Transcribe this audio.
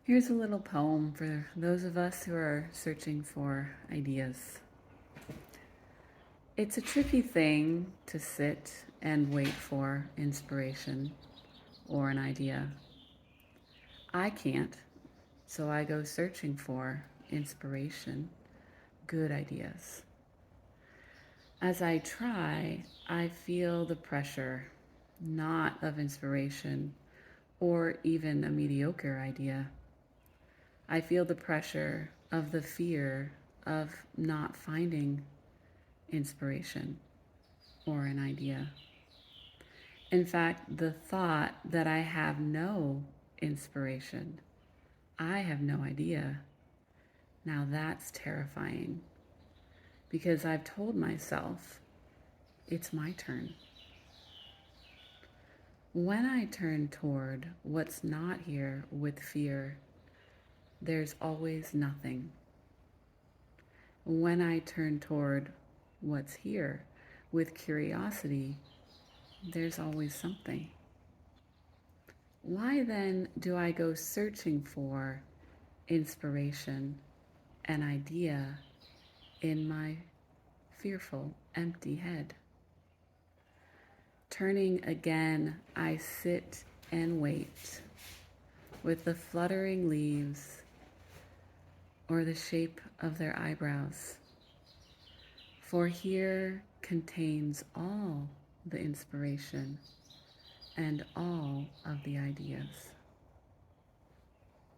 Here's a little poem for those of us who are searching for ideas. It's a tricky thing to sit and wait for inspiration or an idea. I can't, so I go searching for inspiration, good ideas. As I try, I feel the pressure, not of inspiration or even a mediocre idea. I feel the pressure of the fear of not finding inspiration or an idea. In fact, the thought that I have no inspiration, I have no idea, now that's terrifying because I've told myself it's my turn. When I turn toward what's not here with fear, there's always nothing. When I turn toward what's here with curiosity, there's always something. Why then do I go searching for inspiration, an idea in my fearful, empty head? Turning again, I sit and wait with the fluttering leaves or the shape of their eyebrows. For here contains all the inspiration and all of the ideas.